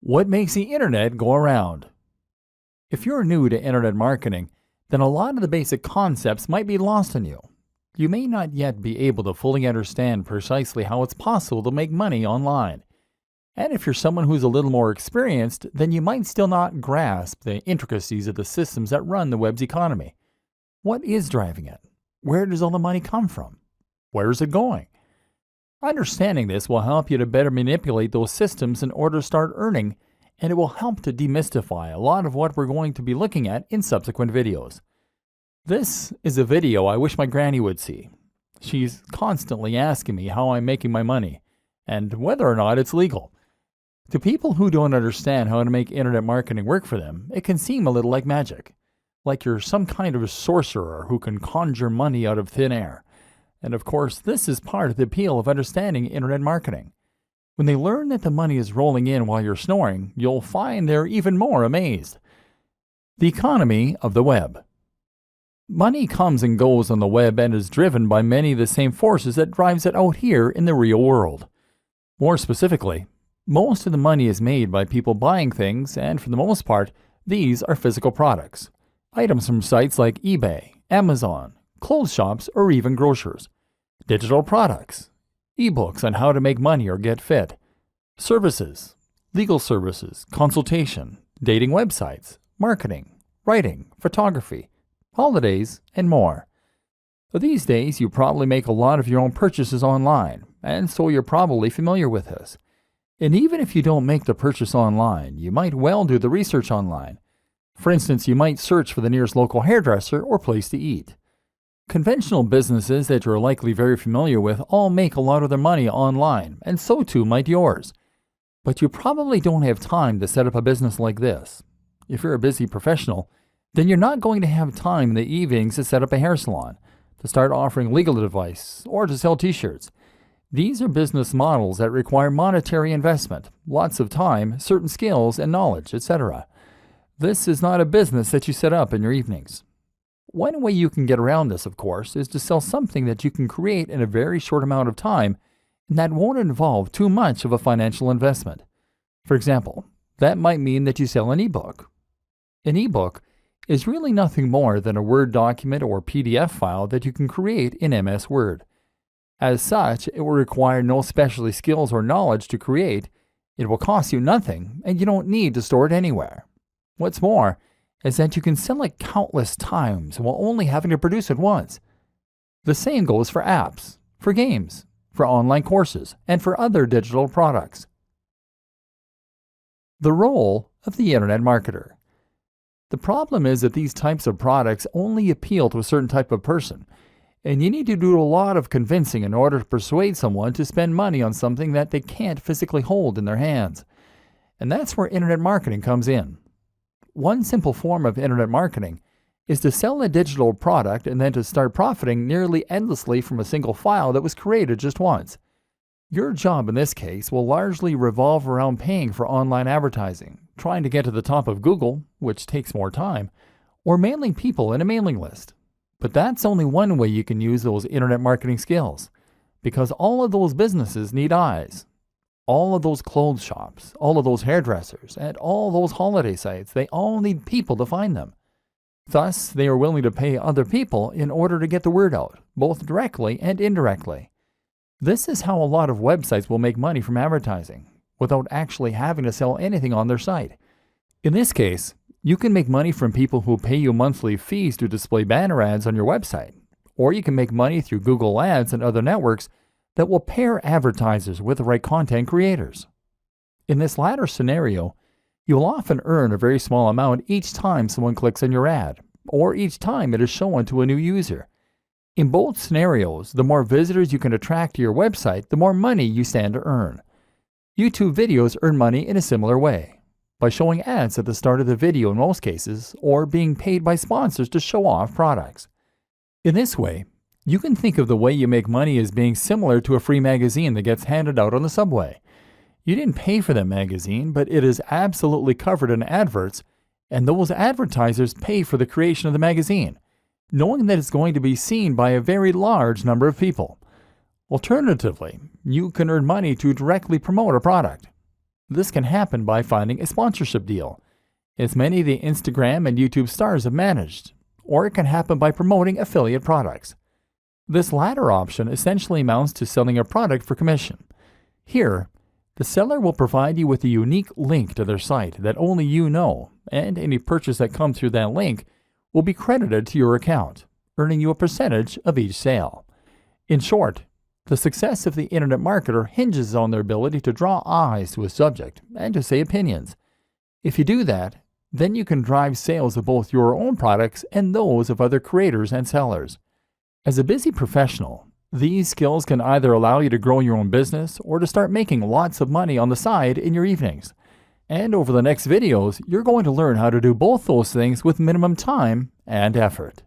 What makes the internet go around? If you're new to internet marketing, then a lot of the basic concepts might be lost on you. You may not yet be able to fully understand precisely how it's possible to make money online. And if you're someone who's a little more experienced, then you might still not grasp the intricacies of the systems that run the web's economy. What is driving it? Where does all the money come from? Where is it going? Understanding this will help you to better manipulate those systems in order to start earning, and it will help to demystify a lot of what we're going to be looking at in subsequent videos. This is a video I wish my granny would see. She's constantly asking me how I'm making my money, and whether or not it's legal. To people who don't understand how to make internet marketing work for them, it can seem a little like magic. Like you're some kind of a sorcerer who can conjure money out of thin air. And of course, this is part of the appeal of understanding internet marketing. When they learn that the money is rolling in while you're snoring, you'll find they're even more amazed. The economy of the web. Money comes and goes on the web and is driven by many of the same forces that drives it out here in the real world. More specifically, most of the money is made by people buying things, and for the most part, these are physical products. Items from sites like eBay, Amazon, clothes shops, or even grocers. Digital products, ebooks on how to make money or get fit, services, legal services, consultation, dating websites, marketing, writing, photography, holidays, and more. These days, you probably make a lot of your own purchases online, and so you're probably familiar with this. And even if you don't make the purchase online, you might well do the research online. For instance, you might search for the nearest local hairdresser or place to eat. Conventional businesses that you're likely very familiar with all make a lot of their money online, and so too might yours. But you probably don't have time to set up a business like this. If you're a busy professional, then you're not going to have time in the evenings to set up a hair salon, to start offering legal advice, or to sell t-shirts. These are business models that require monetary investment, lots of time, certain skills and knowledge, etc. This is not a business that you set up in your evenings. One way you can get around this, of course, is to sell something that you can create in a very short amount of time and that won't involve too much of a financial investment. For example, that might mean that you sell an ebook. An ebook is really nothing more than a Word document or PDF file that you can create in MS Word. As such, it will require no specialty skills or knowledge to create, it will cost you nothing, and you don't need to store it anywhere. What's more, is that you can sell it countless times while only having to produce it once. The same goes for apps, for games, for online courses, and for other digital products. The role of the internet marketer. The problem is that these types of products only appeal to a certain type of person, and you need to do a lot of convincing in order to persuade someone to spend money on something that they can't physically hold in their hands. And that's where internet marketing comes in. One simple form of internet marketing is to sell a digital product and then to start profiting nearly endlessly from a single file that was created just once. Your job in this case will largely revolve around paying for online advertising, trying to get to the top of Google, which takes more time, or mailing people in a mailing list. But that's only one way you can use those internet marketing skills, because all of those businesses need eyes. All of those clothes shops, all of those hairdressers, and all those holiday sites, they all need people to find them. Thus, they are willing to pay other people in order to get the word out, both directly and indirectly. This is how a lot of websites will make money from advertising, without actually having to sell anything on their site. In this case, you can make money from people who pay you monthly fees to display banner ads on your website, or you can make money through Google Ads and other networks that will pair advertisers with the right content creators. In this latter scenario, you'll often earn a very small amount each time someone clicks on your ad, or each time it is shown to a new user. In both scenarios, the more visitors you can attract to your website, the more money you stand to earn. YouTube videos earn money in a similar way, by showing ads at the start of the video in most cases, or being paid by sponsors to show off products. In this way, you can think of the way you make money as being similar to a free magazine that gets handed out on the subway. You didn't pay for that magazine, but it is absolutely covered in adverts, and those advertisers pay for the creation of the magazine, knowing that it's going to be seen by a very large number of people. Alternatively, you can earn money to directly promote a product. This can happen by finding a sponsorship deal, as many of the Instagram and YouTube stars have managed, or it can happen by promoting affiliate products. This latter option essentially amounts to selling a product for commission. Here, the seller will provide you with a unique link to their site that only you know, and any purchase that comes through that link will be credited to your account, earning you a percentage of each sale. In short, the success of the internet marketer hinges on their ability to draw eyes to a subject and to say opinions. If you do that, then you can drive sales of both your own products and those of other creators and sellers. As a busy professional, these skills can either allow you to grow your own business or to start making lots of money on the side in your evenings. And over the next videos, you're going to learn how to do both those things with minimum time and effort.